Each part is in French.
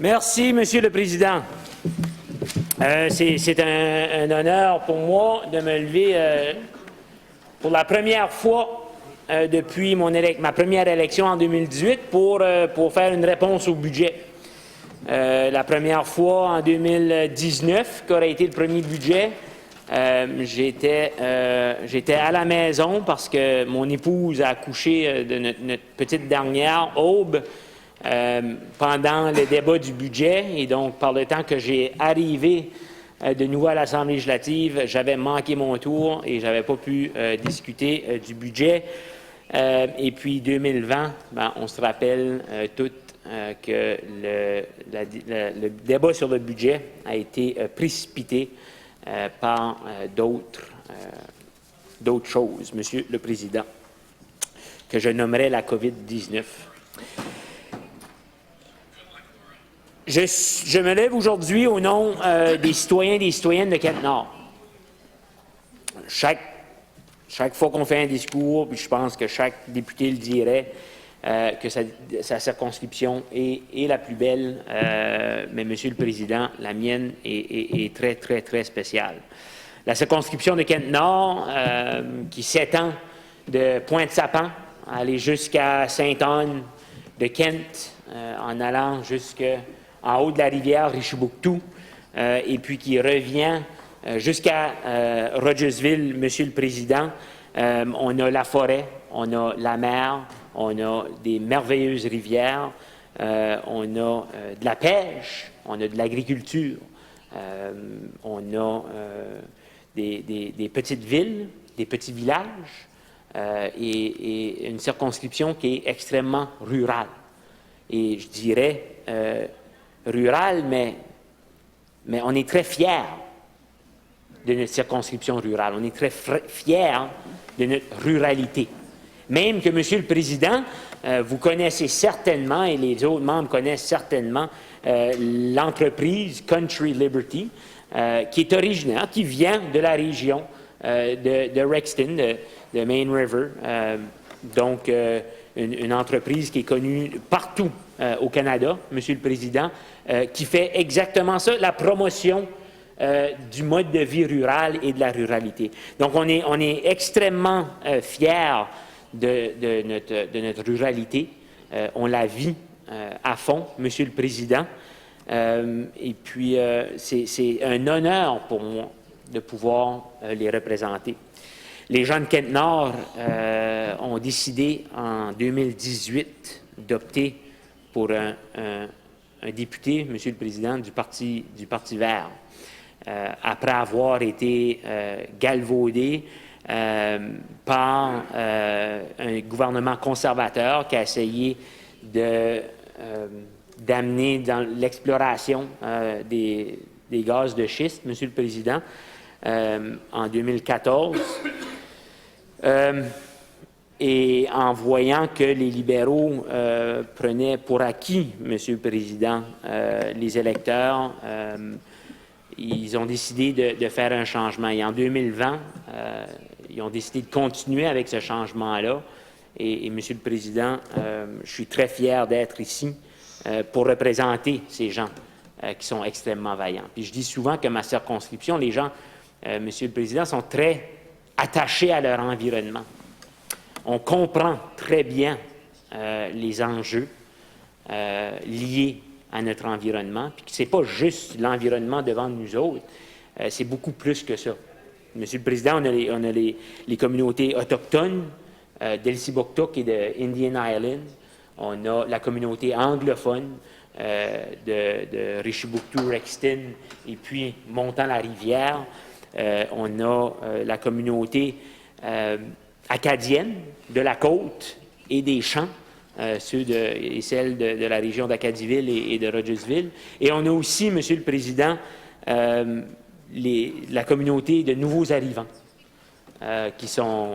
Merci, Monsieur le Président. C'est un honneur pour moi de me lever pour la première fois depuis ma première élection en 2018 pour faire une réponse au budget. La première fois en 2019, qui aurait été le premier budget, j'étais à la maison parce que mon épouse a accouché de notre petite dernière, Aube, pendant le débat du budget. Et donc, par le temps que j'ai arrivé de nouveau à l'Assemblée législative, j'avais manqué mon tour et je n'avais pas pu discuter du budget. Et puis 2020, on se rappelle toutes que le débat sur le budget a été précipité par d'autres choses, Monsieur le Président, que je nommerais la COVID-19. Je me lève aujourd'hui au nom des citoyens et des citoyennes de Kent-Nord. Chaque fois qu'on fait un discours, puis je pense que chaque député le dirait, que sa circonscription est la plus belle, mais Monsieur le Président, la mienne est très, très, très spéciale. La circonscription de Kent-Nord, qui s'étend de Pointe-Sapin, aller jusqu'à Sainte-Anne de Kent, en allant jusqu'en haut de la rivière Richibouctou, et puis qui revient jusqu'à Rogersville, Monsieur le Président. On a la forêt, on a la mer, on a des merveilleuses rivières, on a de la pêche, on a de l'agriculture, on a des petites villes, des petits villages et une circonscription qui est extrêmement rurale. Et je dirais rurale, mais on est très fiers de notre circonscription rurale. On est très fiers de notre ruralité. Même que, Monsieur le Président, vous connaissez certainement, et les autres membres connaissent certainement, l'entreprise Country Liberty, qui est originaire, qui vient de la région de Rexton, de Main River. Donc, une entreprise qui est connue partout au Canada, Monsieur le Président, qui fait exactement ça, la promotion du mode de vie rural et de la ruralité. Donc, on est extrêmement fiers de notre ruralité. On la vit à fond, Monsieur le Président. Et puis, c'est un honneur pour moi de pouvoir les représenter. Les gens de Kent-Nord ont décidé en 2018 d'opter pour un député, Monsieur le Président, du Parti vert. Après avoir été galvaudé par un gouvernement conservateur qui a essayé d'amener dans l'exploration des gaz de schiste, Monsieur le Président, en 2014. Et en voyant que les libéraux prenaient pour acquis, Monsieur le Président, les électeurs, ils ont décidé de faire un changement. Et en 2020, ils ont décidé de continuer avec ce changement-là. Et Monsieur le Président, je suis très fier d'être ici pour représenter ces gens qui sont extrêmement vaillants. Puis je dis souvent que ma circonscription, les gens, Monsieur le Président, sont très attachés à leur environnement. On comprend très bien les enjeux liés à notre environnement, puis que ce n'est pas juste l'environnement devant nous autres, c'est beaucoup plus que ça. Monsieur le Président, on a les communautés autochtones d'Elsiboktuk et de Indian Island, on a la communauté anglophone de Richibouctou, Rexton, et puis montant la rivière, on a la communauté acadienne de la côte et des champs, ceux et celles de la région d'Acadieville et de Rogersville. Et on a aussi, Monsieur le Président, la communauté de nouveaux arrivants qui sont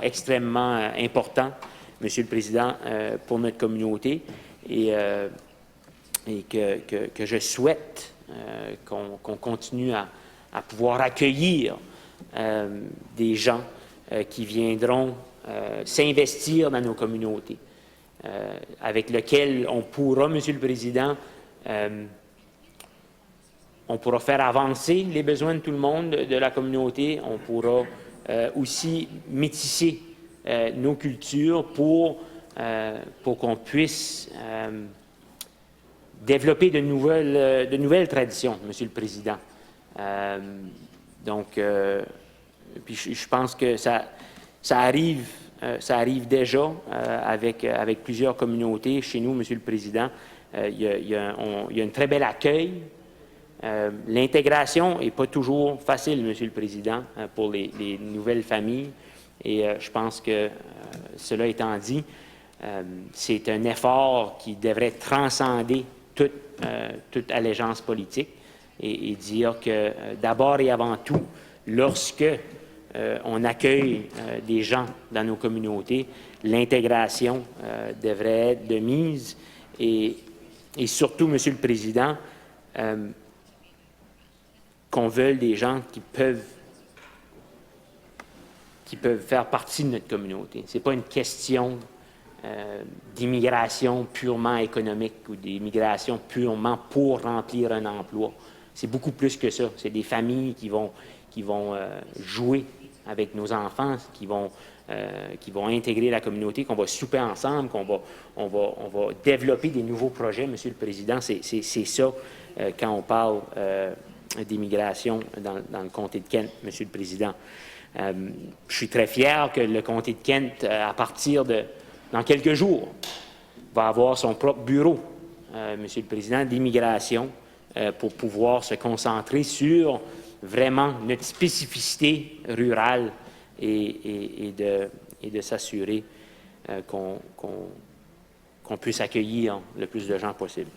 extrêmement importants, Monsieur le Président, pour notre communauté et que je souhaite qu'on continue à pouvoir accueillir des gens qui viendront s'investir dans nos communautés, avec lequel on pourra, Monsieur le Président, On pourra faire avancer les besoins de tout le monde, de la communauté. On pourra aussi métisser nos cultures pour qu'on puisse développer de nouvelles traditions, Monsieur le Président. Puis je pense que ça arrive déjà avec plusieurs communautés. Chez nous, Monsieur le Président, il y a un très bel accueil. L'intégration n'est pas toujours facile, Monsieur le Président, pour les nouvelles familles. Et je pense que, cela étant dit, c'est un effort qui devrait transcender toute allégeance politique et dire que, d'abord et avant tout, lorsque on accueille des gens dans nos communautés, l'intégration devrait être de mise et surtout, Monsieur le Président, qu'on veuille des gens qui peuvent faire partie de notre communauté. Ce n'est pas une question d'immigration purement économique ou d'immigration purement pour remplir un emploi. C'est beaucoup plus que ça. C'est des familles qui vont jouer avec nos enfants, qui vont intégrer la communauté, qu'on va souper ensemble, on va développer des nouveaux projets, Monsieur le Président. C'est ça quand on parle d'immigration dans le comté de Kent, Monsieur le Président. Je suis très fier que le comté de Kent, à partir dans quelques jours, va avoir son propre bureau, Monsieur le Président, d'immigration pour pouvoir se concentrer sur vraiment notre spécificité rurale et de s'assurer qu'on puisse accueillir le plus de gens possible.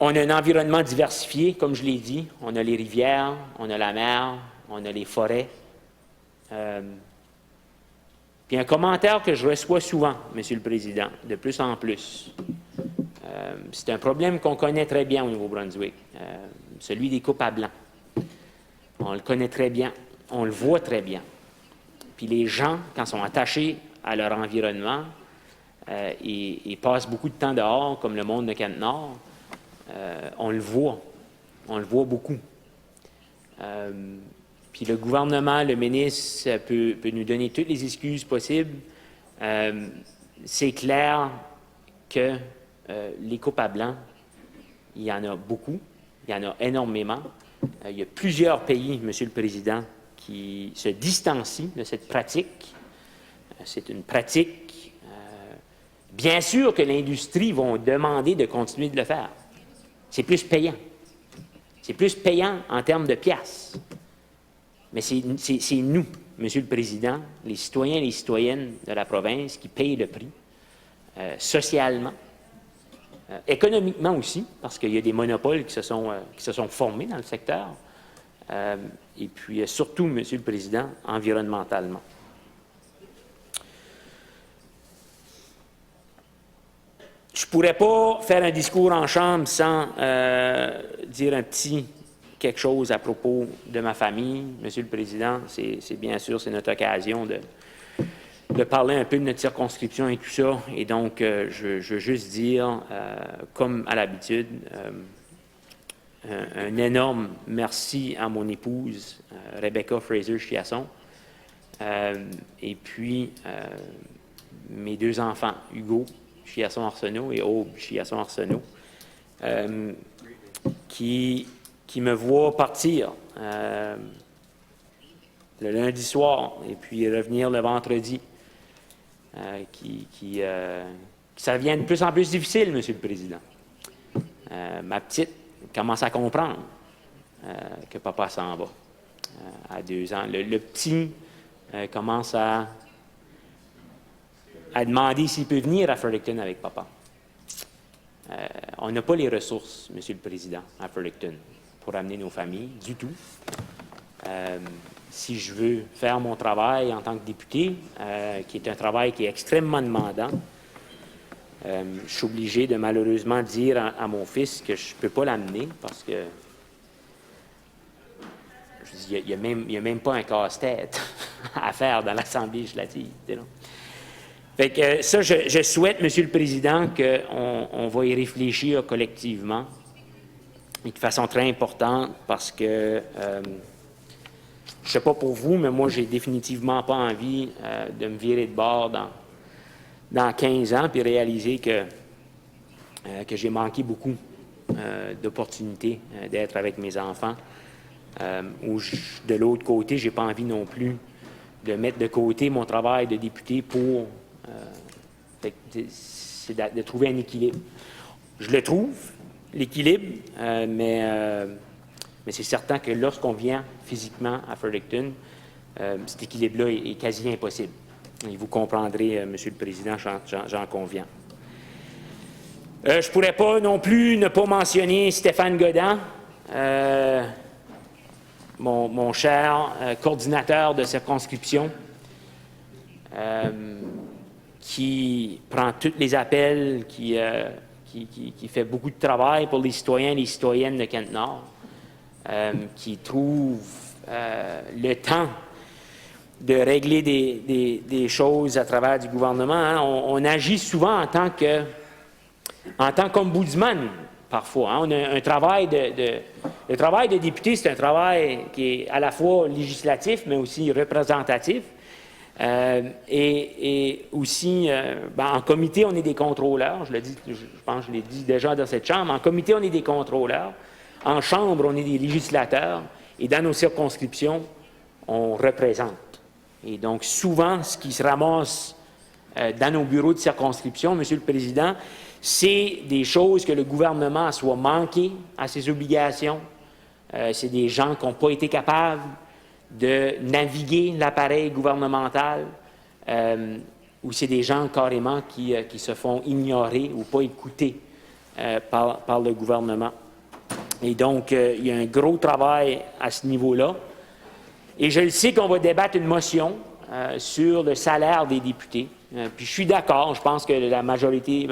On a un environnement diversifié, comme je l'ai dit. On a les rivières, on a la mer, on a les forêts. Puis un commentaire que je reçois souvent, Monsieur le Président, de plus en plus. C'est un problème qu'on connaît très bien au Nouveau-Brunswick, celui des coupes à blanc. On le connaît très bien, on le voit très bien. Puis les gens, quand ils sont attachés à leur environnement, ils passent beaucoup de temps dehors, comme le monde de Kent-Nord. On le voit beaucoup. Puis le gouvernement, le ministre peut nous donner toutes les excuses possibles. C'est clair que les coupes à blanc, il y en a beaucoup, il y en a énormément. Il y a plusieurs pays, Monsieur le Président, qui se distancient de cette pratique. C'est une pratique, bien sûr que l'industrie va demander de continuer de le faire. C'est plus payant. C'est plus payant en termes de piastres. Mais c'est nous, Monsieur le Président, les citoyens et les citoyennes de la province qui payent le prix, socialement, économiquement aussi, parce qu'il y a des monopoles qui se sont formés dans le secteur, et puis surtout, Monsieur le Président, environnementalement. Je ne pourrais pas faire un discours en chambre sans dire un petit quelque chose à propos de ma famille. Monsieur le Président, c'est bien sûr, c'est notre occasion de parler un peu de notre circonscription et tout ça. Et donc, je veux juste dire, comme à l'habitude, un énorme merci à mon épouse, Rebecca Fraser-Chiasson, et puis mes deux enfants, Hugo Chiasson-Arsenault et Aube Chiasson-Arsenault, qui me voient partir le lundi soir et puis revenir le vendredi, ça devient de plus en plus difficile, Monsieur le Président. Ma petite commence à comprendre que papa s'en va à 2 ans. Le petit commence à demander s'il peut venir à Fredericton avec papa. On n'a pas les ressources, Monsieur le Président, à Fredericton pour amener nos familles, du tout. Si je veux faire mon travail en tant que député, qui est un travail qui est extrêmement demandant, je suis obligé de malheureusement dire à mon fils que je ne peux pas l'amener parce que il n'y a même pas un casse-tête à faire dans l'Assemblée législative. Fait que ça, je souhaite, Monsieur le Président, qu'on va y réfléchir collectivement et de façon très importante parce que, je ne sais pas pour vous, mais moi, j'ai définitivement pas envie de me virer de bord dans 15 ans puis réaliser que j'ai manqué beaucoup d'opportunités d'être avec mes enfants. Ou de l'autre côté, je n'ai pas envie non plus de mettre de côté mon travail de député pour c'est de trouver un équilibre. Je le trouve, l'équilibre, mais c'est certain que lorsqu'on vient physiquement à Fredericton, cet équilibre-là est quasi impossible. Et vous comprendrez, Monsieur le Président, j'en conviens. Je ne pourrais pas non plus ne pas mentionner Stéphane Godin, mon cher coordinateur de circonscription, qui prend tous les appels, qui fait beaucoup de travail pour les citoyens et les citoyennes de Kent-Nord, qui trouve le temps de régler des choses à travers du gouvernement. Hein. On agit souvent en tant qu'ombudsman, parfois. Hein. On a un travail le travail de député, c'est un travail qui est à la fois législatif, mais aussi représentatif. Et aussi, en comité, on est des contrôleurs. Je pense que je l'ai dit déjà dans cette chambre. En comité, on est des contrôleurs. En chambre, on est des législateurs. Et dans nos circonscriptions, on représente. Et donc, souvent, ce qui se ramasse dans nos bureaux de circonscription, Monsieur le Président, c'est des choses que le gouvernement a soit manqué à ses obligations. C'est des gens qui n'ont pas été capables de naviguer l'appareil gouvernemental, ou c'est des gens carrément qui se font ignorer ou pas écouter par le gouvernement. Et donc, il y a un gros travail à ce niveau-là. Et je le sais qu'on va débattre une motion sur le salaire des députés. Puis je suis d'accord, je pense que la majorité,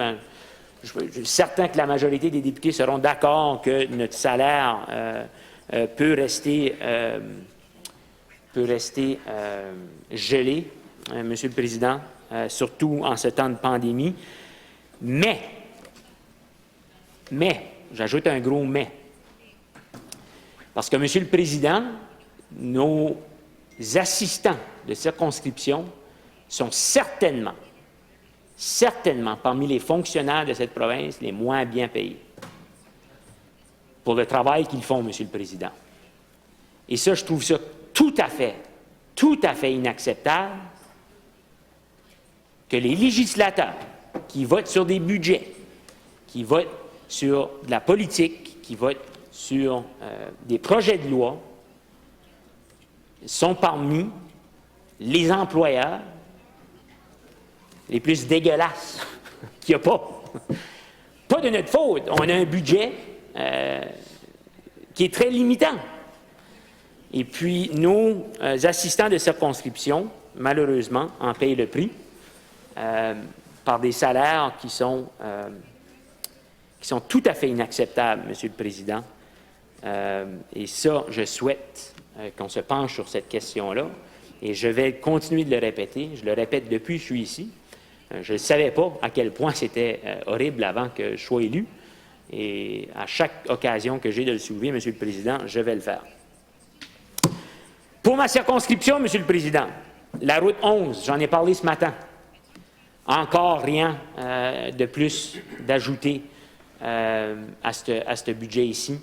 je suis certain que la majorité des députés seront d'accord que notre salaire peut rester gelé, Monsieur le Président, surtout en ce temps de pandémie. Mais, j'ajoute un gros mais, parce que, Monsieur le Président, nos assistants de circonscription sont certainement parmi les fonctionnaires de cette province les moins bien payés pour le travail qu'ils font, Monsieur le Président. Et ça, je trouve ça tout à fait inacceptable que les législateurs qui votent sur des budgets, qui votent sur de la politique, qui votent sur des projets de loi, sont parmi les employeurs les plus dégueulasses qu'il n'y a pas. Pas de notre faute. On a un budget qui est très limitant. Et puis, nos assistants de circonscription, malheureusement, en payent le prix par des salaires qui sont tout à fait inacceptables, Monsieur le Président. Et ça, je souhaite qu'on se penche sur cette question-là. Et je vais continuer de le répéter. Je le répète depuis que je suis ici. Je ne savais pas à quel point c'était horrible avant que je sois élu. Et à chaque occasion que j'ai de le soulever, Monsieur le Président, je vais le faire. Pour ma circonscription, Monsieur le Président, la route 11, j'en ai parlé ce matin. Encore rien de plus d'ajouter à ce budget ici.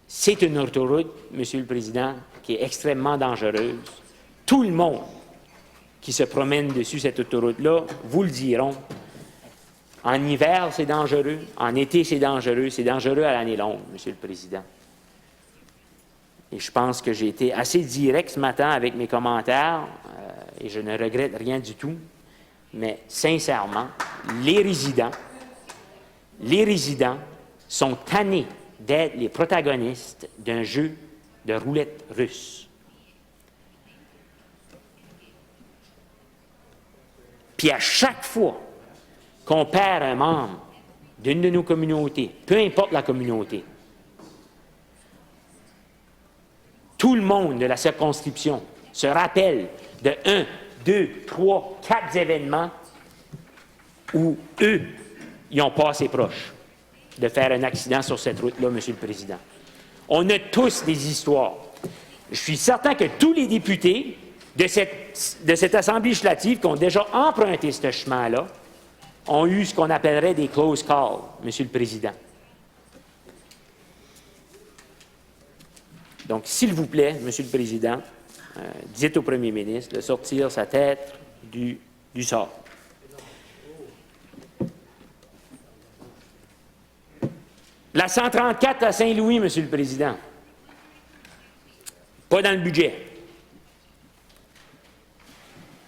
C'est une autoroute, Monsieur le Président, qui est extrêmement dangereuse. Tout le monde qui se promène dessus cette autoroute-là vous le diront. En hiver, c'est dangereux. En été, c'est dangereux. C'est dangereux à l'année longue, Monsieur le Président. Et je pense que j'ai été assez direct ce matin avec mes commentaires et je ne regrette rien du tout. Mais sincèrement, les résidents sont tannés d'être les protagonistes d'un jeu de roulette russe. Puis à chaque fois qu'on perd un membre d'une de nos communautés, peu importe la communauté, tout le monde de la circonscription se rappelle de 2, 3, 4 événements où eux, ils ont passé proche de faire un accident sur cette route-là, M. le Président. On a tous des histoires. Je suis certain que tous les députés de cette Assemblée législative qui ont déjà emprunté ce chemin-là ont eu ce qu'on appellerait des close calls, M. le Président. Donc, s'il vous plaît, M. le Président, dites au premier ministre de sortir sa tête du sort. La 134 à Saint-Louis, M. le Président, pas dans le budget.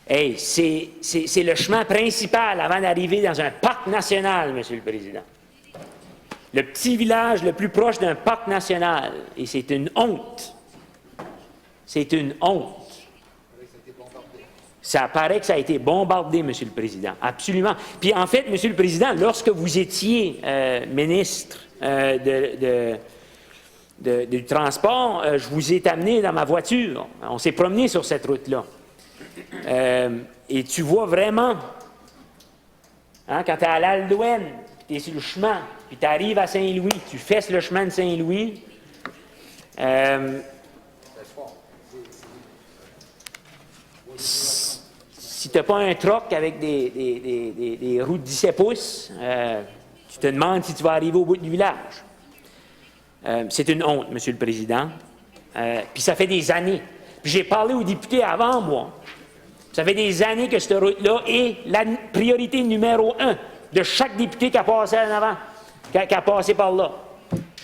Hey, c'est le chemin principal avant d'arriver dans un parc national, M. le Président. Le petit village le plus proche d'un parc national. Et c'est une honte. C'est une honte. Ça paraît que ça a été bombardé, M. le Président. Absolument. Puis en fait, M. le Président, lorsque vous étiez ministre du transport, je vous ai amené dans ma voiture. On s'est promené sur cette route-là. Et tu vois vraiment, hein, quand tu es à l'Aldouane, tu es sur le chemin, puis tu arrives à Saint-Louis, tu fesses le chemin de Saint-Louis. Si tu n'as pas un troc avec des roues de 17 pouces, tu te demandes si tu vas arriver au bout du village. C'est une honte, M. le Président. Puis ça fait des années. Puis j'ai parlé aux députés avant moi. Ça fait des années que cette route-là est la priorité numéro 1 de chaque député qui a passé en avant, qui a passé par là.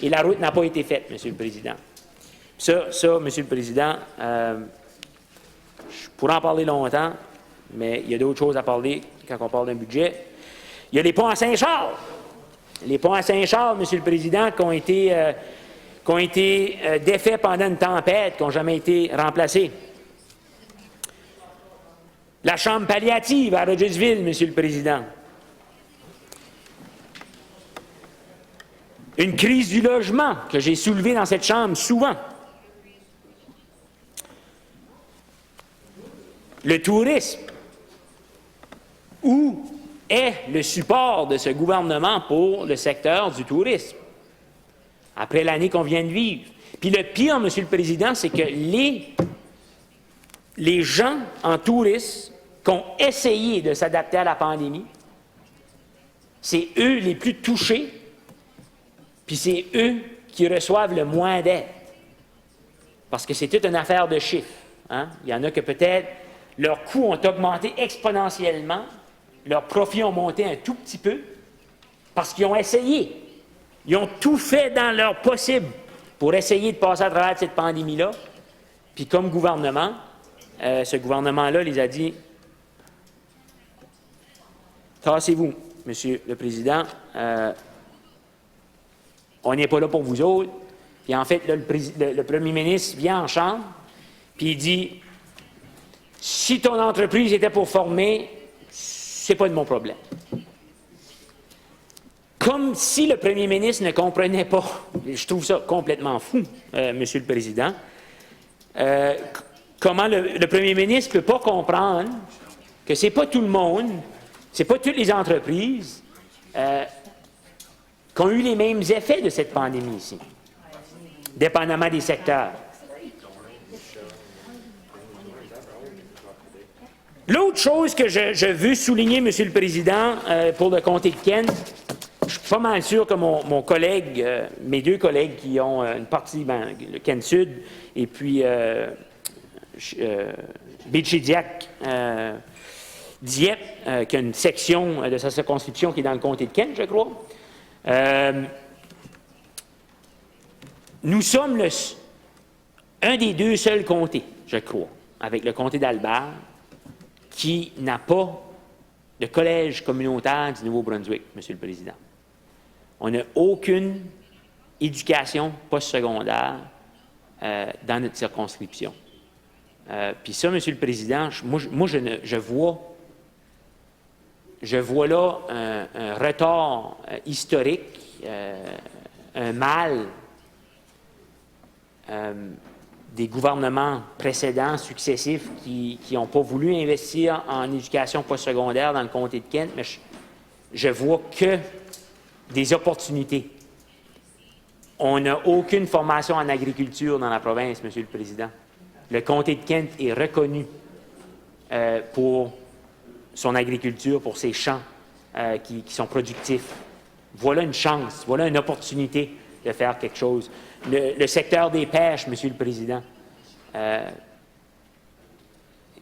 Et la route n'a pas été faite, M. le Président. Ça, M. le Président, je pourrais en parler longtemps, mais il y a d'autres choses à parler quand on parle d'un budget. Il y a les ponts à Saint-Charles. Les ponts à Saint-Charles, M. le Président, qui ont été défaits pendant une tempête, qui n'ont jamais été remplacés. La chambre palliative à Rogersville, M. le Président. Une crise du logement que j'ai soulevée dans cette chambre souvent. Le tourisme. Où est le support de ce gouvernement pour le secteur du tourisme? Après l'année qu'on vient de vivre. Puis le pire, M. le Président, c'est que les gens en tourisme qui ont essayé de s'adapter à la pandémie, c'est eux les plus touchés, puis c'est eux qui reçoivent le moins d'aide. Parce que c'est toute une affaire de chiffres. Hein? Il y en a que peut-être leurs coûts ont augmenté exponentiellement, leurs profits ont monté un tout petit peu, parce qu'ils ont essayé. Ils ont tout fait dans leur possible pour essayer de passer à travers cette pandémie-là. Puis comme gouvernement, ce gouvernement-là les a dit « Tassez-vous, Monsieur le Président, on n'est pas là pour vous autres. » Puis en fait, là, le premier ministre vient en chambre, puis il dit « Si ton entreprise était pour former, c'est pas de mon problème. » Comme si le premier ministre ne comprenait pas, je trouve ça complètement fou, Monsieur le Président, comment le premier ministre ne peut pas comprendre que ce n'est pas tout le monde, ce n'est pas toutes les entreprises qui ont eu les mêmes effets de cette pandémie ici, dépendamment des secteurs. L'autre chose que je veux souligner, Monsieur le Président, pour le comté de Kent, je suis pas mal sûr que mon collègue, mes deux collègues qui ont une partie, le Kent Sud, et puis Béchidiac, Dieppe, qui a une section de sa circonscription qui est dans le comté de Kent, je crois. Nous sommes un des deux seuls comtés, je crois, avec le comté d'Albert, qui n'a pas de collège communautaire du Nouveau-Brunswick, Monsieur le Président. On n'a aucune éducation postsecondaire dans notre circonscription. Puis ça, Monsieur le Président, je vois là un retard historique, un mal des gouvernements précédents, successifs, qui n'ont pas voulu investir en éducation postsecondaire dans le comté de Kent, mais je vois que des opportunités. On n'a aucune formation en agriculture dans la province, Monsieur le Président. Le comté de Kent est reconnu pour son agriculture, pour ses champs qui sont productifs. Voilà une chance, voilà une opportunité de faire quelque chose. Le secteur des pêches, Monsieur le Président,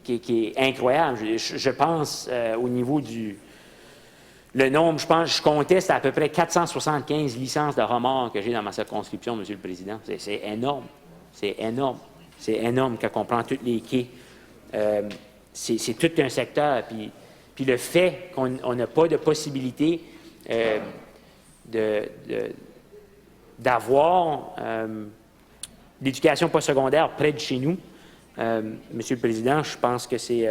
qui est incroyable. Je pense au niveau du... Le nombre, je comptais, c'est à peu près 475 licences de homards que j'ai dans ma circonscription, Monsieur le Président. C'est énorme. C'est énorme. C'est énorme quand on prend tous les quais. C'est tout un secteur. Puis le fait qu'on n'a pas de possibilité d'avoir l'éducation postsecondaire près de chez nous, Monsieur le Président, je pense que c'est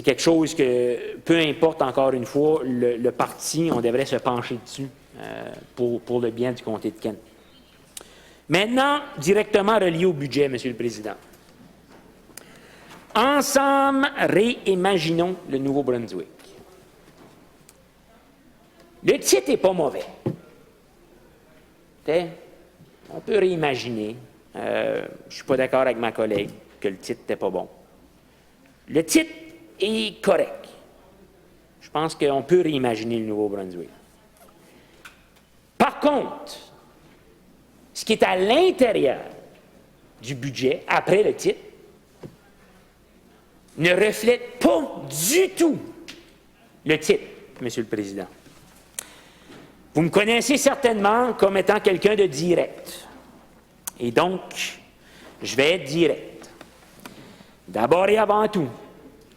quelque chose que, peu importe encore une fois, le parti, on devrait se pencher dessus pour le bien du comté de Kent. Maintenant, directement relié au budget, Monsieur le Président. Ensemble, réimaginons le Nouveau-Brunswick. Le titre n'est pas mauvais. On peut réimaginer. Je ne suis pas d'accord avec ma collègue que le titre n'était pas bon. Le titre est correct. Je pense qu'on peut réimaginer le Nouveau-Brunswick. Par contre, ce qui est à l'intérieur du budget, après le titre, ne reflète pas du tout le titre, Monsieur le Président. Vous me connaissez certainement comme étant quelqu'un de direct. Et donc, je vais être direct. D'abord et avant tout,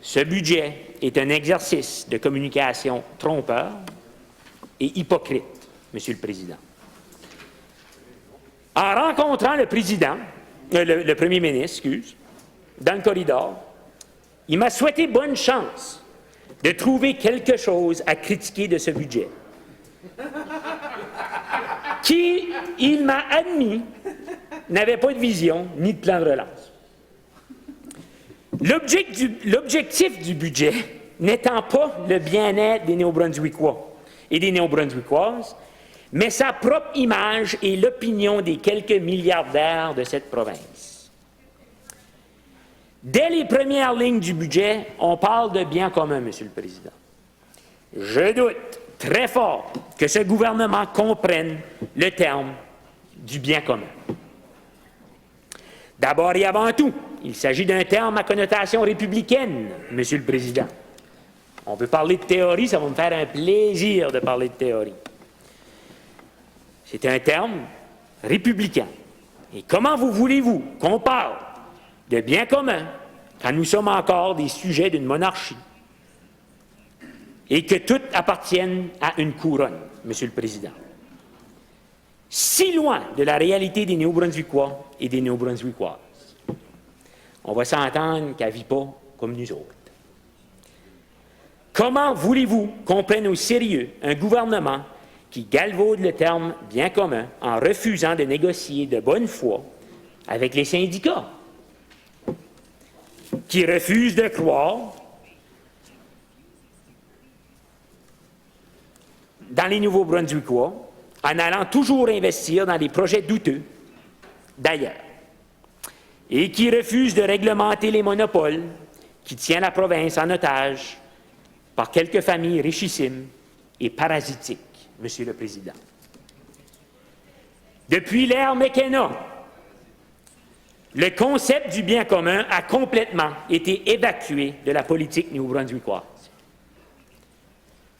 ce budget est un exercice de communication trompeur et hypocrite, Monsieur le Président. En rencontrant le président, le premier ministre, dans le corridor, il m'a souhaité bonne chance de trouver quelque chose à critiquer de ce budget, qui, il m'a admis, n'avait pas de vision ni de plan de relance. L'objectif du budget n'étant pas le bien-être des Néo-Brunswickois et des Néo-Brunswickoises, mais sa propre image et l'opinion des quelques milliardaires de cette province. Dès les premières lignes du budget, on parle de bien commun, Monsieur le Président. Je doute très fort que ce gouvernement comprenne le terme du bien commun. D'abord et avant tout, il s'agit d'un terme à connotation républicaine, Monsieur le Président. On peut parler de théorie, ça va me faire un plaisir de parler de théorie. C'est un terme républicain. Et comment voulez-vous qu'on parle de bien commun quand nous sommes encore des sujets d'une monarchie et que tout appartienne à une couronne, Monsieur le Président? Si loin de la réalité des Néo-Brunswickois et des Néo-Brunswickoises. On va s'entendre qu'elle ne vit pas comme nous autres. Comment voulez-vous qu'on prenne au sérieux un gouvernement qui galvaude le terme bien commun en refusant de négocier de bonne foi avec les syndicats, qui refusent de croire dans les Nouveaux-Brunswickois en allant toujours investir dans des projets douteux d'ailleurs, et qui refusent de réglementer les monopoles qui tiennent la province en otage par quelques familles richissimes et parasitiques, Monsieur le Président. Depuis l'ère McKenna, le concept du bien commun a complètement été évacué de la politique néo-brunswickoise.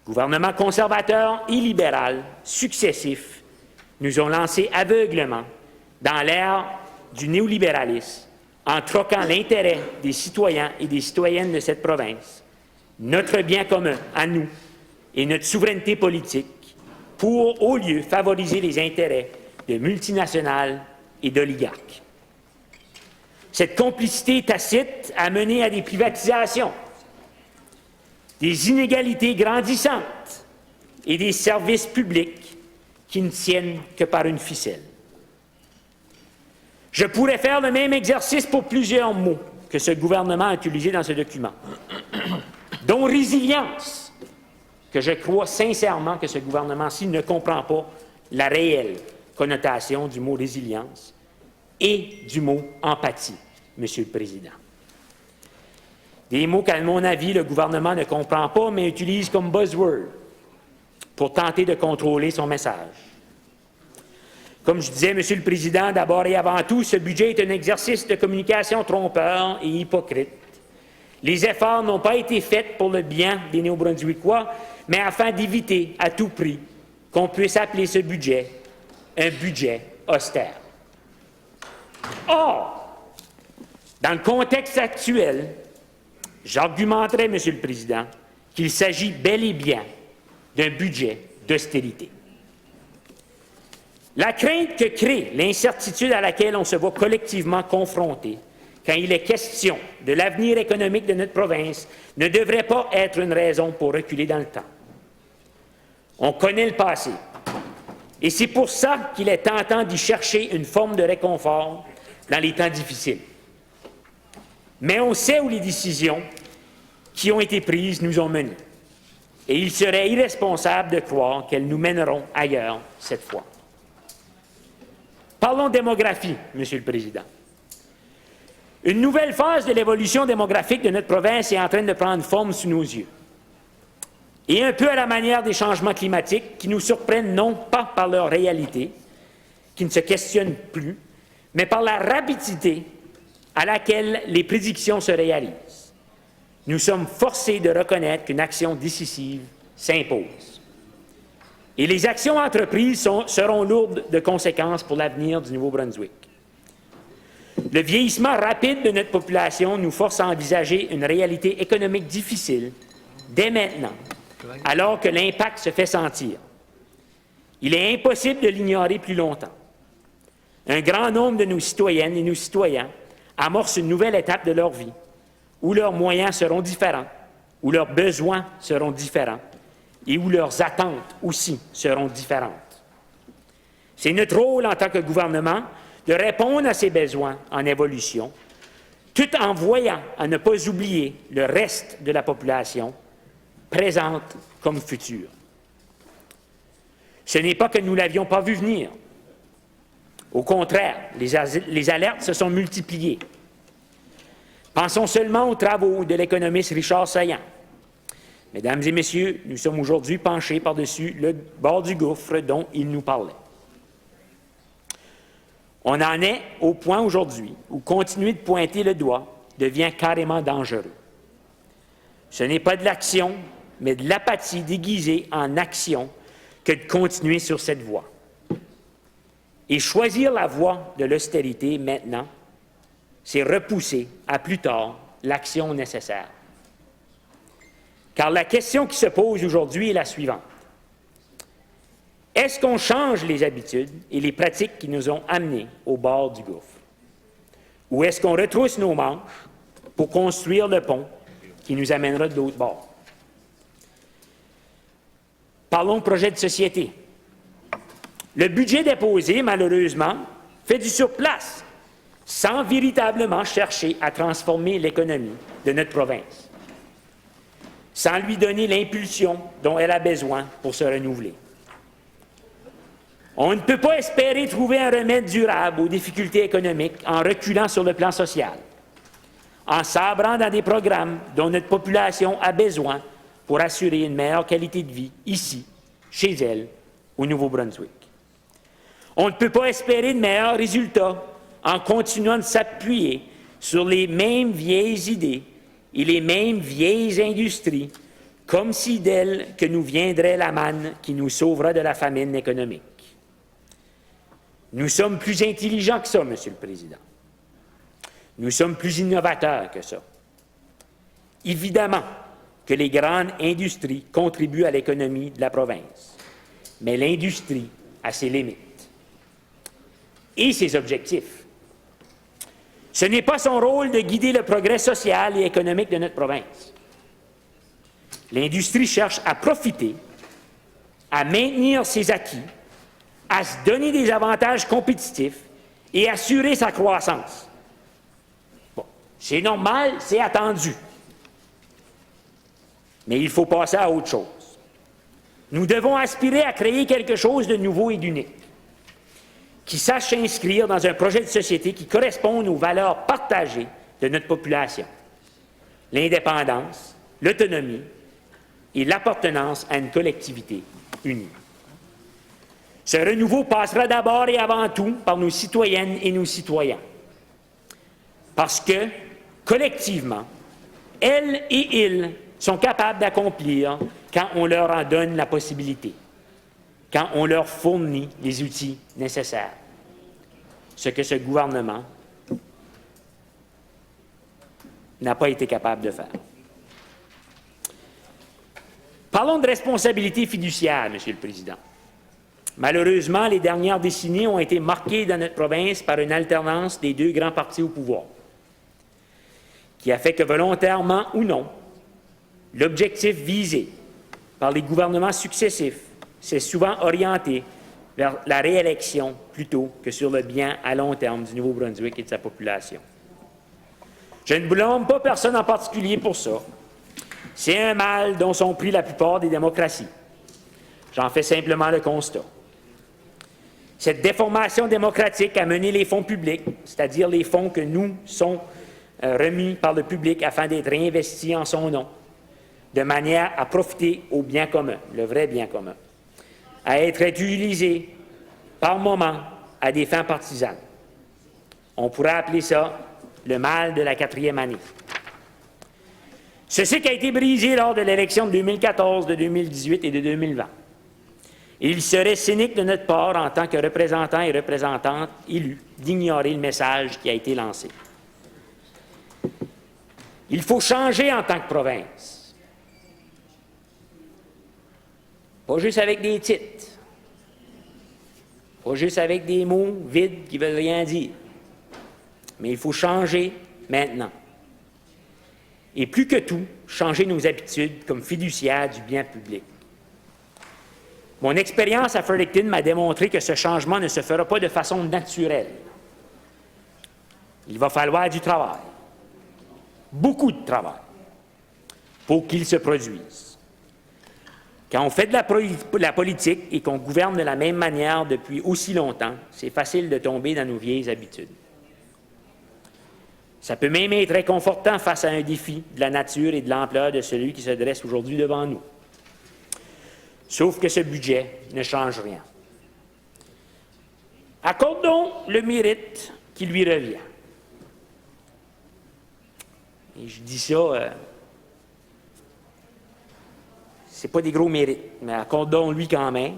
Gouvernements conservateurs et libéral successifs nous ont lancés aveuglement dans l'ère du néolibéralisme en troquant l'intérêt des citoyens et des citoyennes de cette province, notre bien commun à nous et notre souveraineté politique pour, au lieu, favoriser les intérêts de multinationales et d'oligarques. Cette complicité tacite a mené à des privatisations, des inégalités grandissantes et des services publics qui ne tiennent que par une ficelle. Je pourrais faire le même exercice pour plusieurs mots que ce gouvernement a utilisés dans ce document, dont résilience, que je crois sincèrement que ce gouvernement-ci ne comprend pas la réelle connotation du mot résilience et du mot empathie, Monsieur le Président. Des mots qu'à mon avis, le gouvernement ne comprend pas, mais utilise comme buzzword pour tenter de contrôler son message. Comme je disais, Monsieur le Président, d'abord et avant tout, ce budget est un exercice de communication trompeur et hypocrite. Les efforts n'ont pas été faits pour le bien des Néo-Brunswickois, mais afin d'éviter à tout prix qu'on puisse appeler ce budget un budget austère. Or, dans le contexte actuel, j'argumenterai, Monsieur le Président, qu'il s'agit bel et bien d'un budget d'austérité. La crainte que crée l'incertitude à laquelle on se voit collectivement confronté quand il est question de l'avenir économique de notre province ne devrait pas être une raison pour reculer dans le temps. On connaît le passé, et c'est pour ça qu'il est tentant d'y chercher une forme de réconfort dans les temps difficiles. Mais on sait où les décisions qui ont été prises nous ont menés, et il serait irresponsable de croire qu'elles nous mèneront ailleurs cette fois. Parlons démographie, Monsieur le Président. Une nouvelle phase de l'évolution démographique de notre province est en train de prendre forme sous nos yeux. Et un peu à la manière des changements climatiques qui nous surprennent non pas par leur réalité, qui ne se questionnent plus, mais par la rapidité à laquelle les prédictions se réalisent. Nous sommes forcés de reconnaître qu'une action décisive s'impose. Et les actions entreprises seront lourdes de conséquences pour l'avenir du Nouveau-Brunswick. Le vieillissement rapide de notre population nous force à envisager une réalité économique difficile dès maintenant, alors que l'impact se fait sentir. Il est impossible de l'ignorer plus longtemps. Un grand nombre de nos citoyennes et nos citoyens amorcent une nouvelle étape de leur vie, où leurs moyens seront différents, où leurs besoins seront différents, et où leurs attentes aussi seront différentes. C'est notre rôle en tant que gouvernement de répondre à ces besoins en évolution, tout en voyant à ne pas oublier le reste de la population, présente comme future. Ce n'est pas que nous ne l'avions pas vu venir. Au contraire, les alertes se sont multipliées. Pensons seulement aux travaux de l'économiste Richard Saillant. Mesdames et messieurs, nous sommes aujourd'hui penchés par-dessus le bord du gouffre dont il nous parlait. On en est au point aujourd'hui où continuer de pointer le doigt devient carrément dangereux. Ce n'est pas de l'action, mais de l'apathie déguisée en action que de continuer sur cette voie. Et choisir la voie de l'austérité maintenant, c'est repousser à plus tard l'action nécessaire. Car la question qui se pose aujourd'hui est la suivante. Est-ce qu'on change les habitudes et les pratiques qui nous ont amenés au bord du gouffre? Ou est-ce qu'on retrousse nos manches pour construire le pont qui nous amènera de l'autre bord? Parlons de projet de société. Le budget déposé, malheureusement, fait du surplace, sans véritablement chercher à transformer l'économie de notre province, sans lui donner l'impulsion dont elle a besoin pour se renouveler. On ne peut pas espérer trouver un remède durable aux difficultés économiques en reculant sur le plan social, en sabrant dans des programmes dont notre population a besoin pour assurer une meilleure qualité de vie ici, chez elle, au Nouveau-Brunswick. On ne peut pas espérer de meilleurs résultats en continuant de s'appuyer sur les mêmes vieilles idées et les mêmes vieilles industries, comme si d'elles que nous viendrait la manne qui nous sauvera de la famine économique. Nous sommes plus intelligents que ça, Monsieur le Président. Nous sommes plus innovateurs que ça. Évidemment que les grandes industries contribuent à l'économie de la province, mais l'industrie a ses limites et ses objectifs. Ce n'est pas son rôle de guider le progrès social et économique de notre province. L'industrie cherche à profiter, à maintenir ses acquis, à se donner des avantages compétitifs et assurer sa croissance. Bon, c'est normal, c'est attendu. Mais il faut passer à autre chose. Nous devons aspirer à créer quelque chose de nouveau et d'unique, qui sache s'inscrire dans un projet de société qui corresponde aux valeurs partagées de notre population. L'indépendance, l'autonomie et l'appartenance à une collectivité unie. Ce renouveau passera d'abord et avant tout par nos citoyennes et nos citoyens. Parce que, collectivement, elles et ils sont capables d'accomplir quand on leur en donne la possibilité, quand on leur fournit les outils nécessaires. Ce que ce gouvernement n'a pas été capable de faire. Parlons de responsabilité fiduciaire, Monsieur le Président. Malheureusement, les dernières décennies ont été marquées dans notre province par une alternance des deux grands partis au pouvoir, qui a fait que volontairement ou non, l'objectif visé par les gouvernements successifs s'est souvent orienté vers la réélection plutôt que sur le bien à long terme du Nouveau-Brunswick et de sa population. Je ne blâme pas personne en particulier pour ça. C'est un mal dont sont pris la plupart des démocraties. J'en fais simplement le constat. Cette déformation démocratique a mené les fonds publics, c'est-à-dire les fonds que nous sont remis par le public afin d'être réinvestis en son nom, de manière à profiter au bien commun, le vrai bien commun, à être utilisés par moment à des fins partisanes. On pourrait appeler ça le mal de la 4e année. Ce cycle a été brisé lors de l'élection de 2014, de 2018 et de 2020. Et il serait cynique de notre part, en tant que représentants et représentantes élus, d'ignorer le message qui a été lancé. Il faut changer en tant que province. Pas juste avec des titres. Pas juste avec des mots vides qui ne veulent rien dire. Mais il faut changer maintenant. Et plus que tout, changer nos habitudes comme fiduciaires du bien public. Mon expérience à Fredericton m'a démontré que ce changement ne se fera pas de façon naturelle. Il va falloir du travail, beaucoup de travail, pour qu'il se produise. Quand on fait de la politique et qu'on gouverne de la même manière depuis aussi longtemps, c'est facile de tomber dans nos vieilles habitudes. Ça peut même être réconfortant face à un défi de la nature et de l'ampleur de celui qui se dresse aujourd'hui devant nous. Sauf que ce budget ne change rien. Accordons le mérite qui lui revient. Et je dis ça, c'est pas des gros mérites, mais accordons-lui quand même.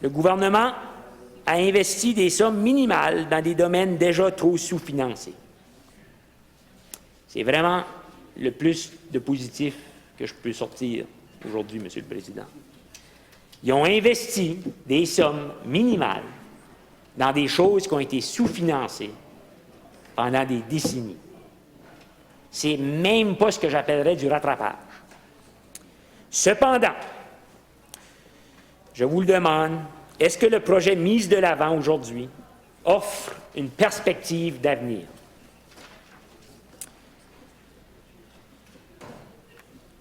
Le gouvernement a investi des sommes minimales dans des domaines déjà trop sous-financés. C'est vraiment le plus de positif que je peux sortir aujourd'hui, Monsieur le Président. Ils ont investi des sommes minimales dans des choses qui ont été sous-financées pendant des décennies. C'est même pas ce que j'appellerais du rattrapage. Cependant, je vous le demande, est-ce que le projet mis de l'avant aujourd'hui offre une perspective d'avenir?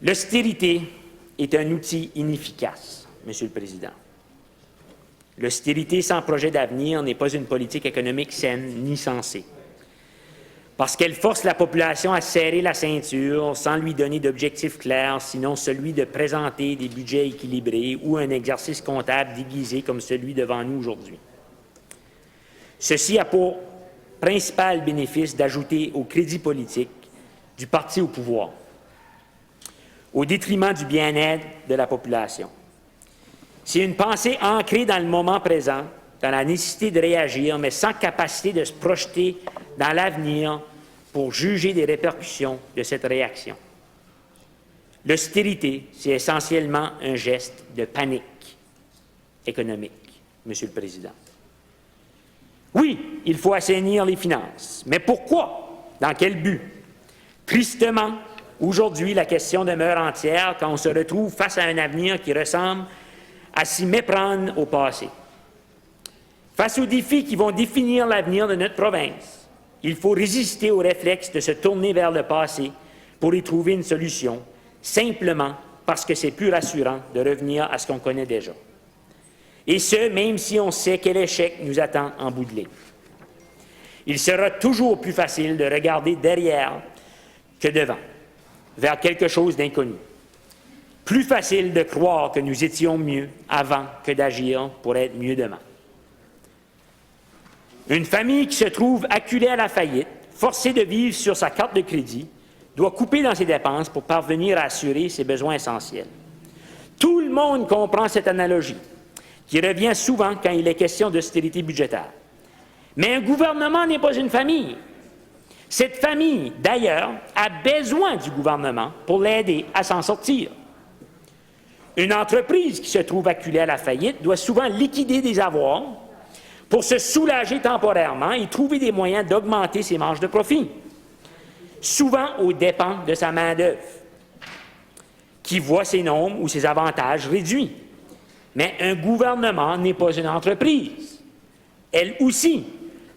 L'austérité est un outil inefficace, Monsieur le Président. L'austérité sans projet d'avenir n'est pas une politique économique saine ni sensée, parce qu'elle force la population à serrer la ceinture sans lui donner d'objectifs clairs, sinon celui de présenter des budgets équilibrés ou un exercice comptable déguisé comme celui devant nous aujourd'hui. Ceci a pour principal bénéfice d'ajouter au crédit politique du parti au pouvoir, au détriment du bien-être de la population. C'est une pensée ancrée dans le moment présent, dans la nécessité de réagir, mais sans capacité de se projeter dans l'avenir pour juger des répercussions de cette réaction. L'austérité, c'est essentiellement un geste de panique économique, Monsieur le Président. Oui, il faut assainir les finances, mais pourquoi? Dans quel but? Tristement, aujourd'hui, la question demeure entière quand on se retrouve face à un avenir qui ressemble à s'y méprendre au passé. Face aux défis qui vont définir l'avenir de notre province, il faut résister au réflexe de se tourner vers le passé pour y trouver une solution, simplement parce que c'est plus rassurant de revenir à ce qu'on connaît déjà. Et ce, même si on sait quel échec nous attend en bout de ligne. Il sera toujours plus facile de regarder derrière que devant, vers quelque chose d'inconnu. Plus facile de croire que nous étions mieux avant que d'agir pour être mieux demain. Une famille qui se trouve acculée à la faillite, forcée de vivre sur sa carte de crédit, doit couper dans ses dépenses pour parvenir à assurer ses besoins essentiels. Tout le monde comprend cette analogie, qui revient souvent quand il est question d'austérité budgétaire. Mais un gouvernement n'est pas une famille. Cette famille, d'ailleurs, a besoin du gouvernement pour l'aider à s'en sortir. Une entreprise qui se trouve acculée à la faillite doit souvent liquider des avoirs pour se soulager temporairement et trouver des moyens d'augmenter ses marges de profit, souvent aux dépens de sa main-d'œuvre, qui voit ses nombres ou ses avantages réduits. Mais un gouvernement n'est pas une entreprise. Elle aussi,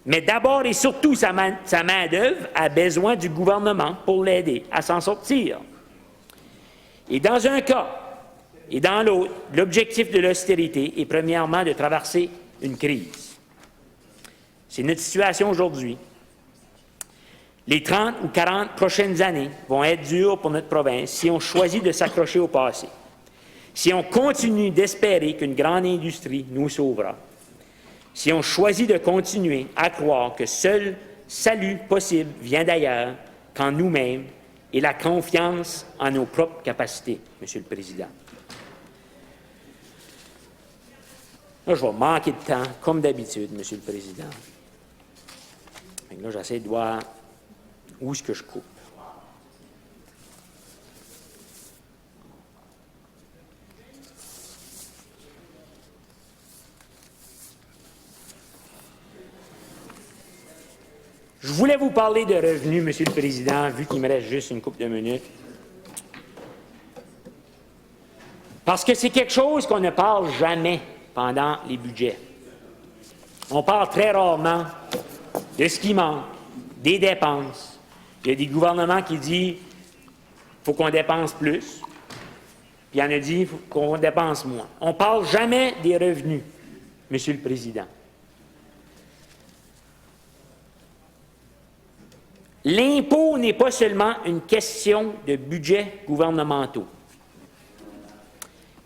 mais d'abord et surtout sa main-d'œuvre a besoin du gouvernement pour l'aider à s'en sortir. Et dans un cas et dans l'autre, l'objectif de l'austérité est premièrement de traverser une crise. C'est notre situation aujourd'hui. Les 30 ou 40 prochaines années vont être dures pour notre province si on choisit de s'accrocher au passé, si on continue d'espérer qu'une grande industrie nous sauvera, si on choisit de continuer à croire que seul salut possible vient d'ailleurs qu'en nous-mêmes et la confiance en nos propres capacités, Monsieur le Président. Là, je vais manquer de temps, comme d'habitude, Monsieur le Président. Là, j'essaie de voir où est-ce que je coupe. Je voulais vous parler de revenus, Monsieur le Président, vu qu'il me reste juste une couple de minutes. Parce que c'est quelque chose qu'on ne parle jamais pendant les budgets. On parle très rarement de ce qui manque, des dépenses. Il y a des gouvernements qui disent qu'il faut qu'on dépense plus, puis il y en a dit qu'il faut qu'on dépense moins. On ne parle jamais des revenus, Monsieur le Président. L'impôt n'est pas seulement une question de budgets gouvernementaux,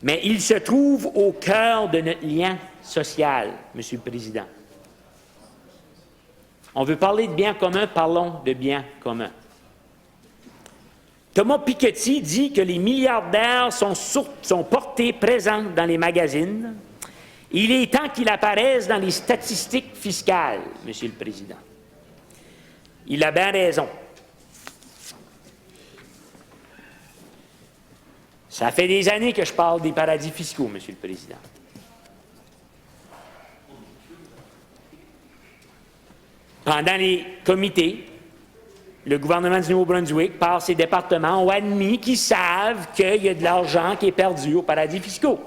mais il se trouve au cœur de notre lien social, Monsieur le Président. On veut parler de biens communs, parlons de biens communs. Thomas Piketty dit que les milliardaires sont portés présents dans les magazines. Il est temps qu'ils apparaissent dans les statistiques fiscales, Monsieur le Président. Il a bien raison. Ça fait des années que je parle des paradis fiscaux, Monsieur le Président. Pendant les comités, le gouvernement du Nouveau-Brunswick, par ses départements, ont admis qu'ils savent qu'il y a de l'argent qui est perdu aux paradis fiscaux.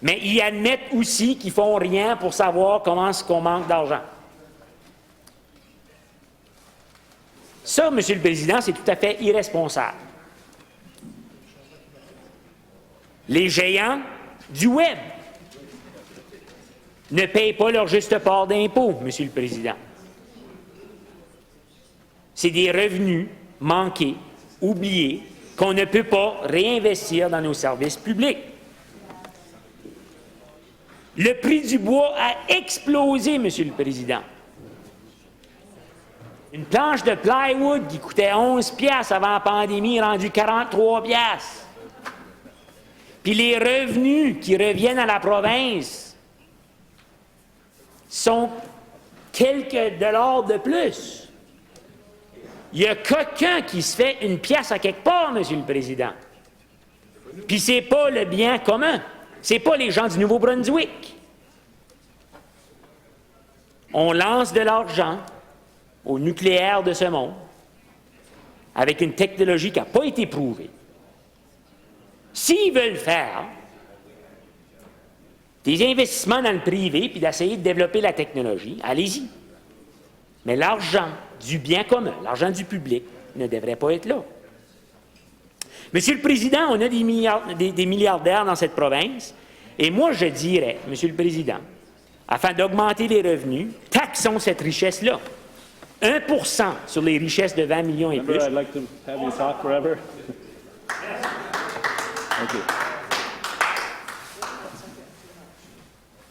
Mais ils admettent aussi qu'ils ne font rien pour savoir comment est-ce qu'on manque d'argent. Ça, Monsieur le Président, c'est tout à fait irresponsable. Les géants du Web ne payent pas leur juste part d'impôts, Monsieur le Président. C'est des revenus manqués, oubliés, qu'on ne peut pas réinvestir dans nos services publics. Le prix du bois a explosé, Monsieur le Président. Une planche de plywood qui coûtait 11 piastres avant la pandémie est rendue 43 piastres. Puis les revenus qui reviennent à la province sont quelques dollars de plus. Il y a quelqu'un qui se fait une pièce à quelque part, Monsieur le Président. Puis c'est pas le bien commun. C'est pas les gens du Nouveau-Brunswick. On lance de l'argent au nucléaire de ce monde avec une technologie qui n'a pas été prouvée. S'ils veulent faire des investissements dans le privé puis d'essayer de développer la technologie, allez-y. Mais l'argent du bien commun, l'argent du public, ne devrait pas être là. Monsieur le Président, on a des milliardaires dans cette province, et moi je dirais, Monsieur le Président, afin d'augmenter les revenus, taxons cette richesse-là. 1% sur les richesses de 20 millions et plus. I'd like to have you talk forever. Thank you.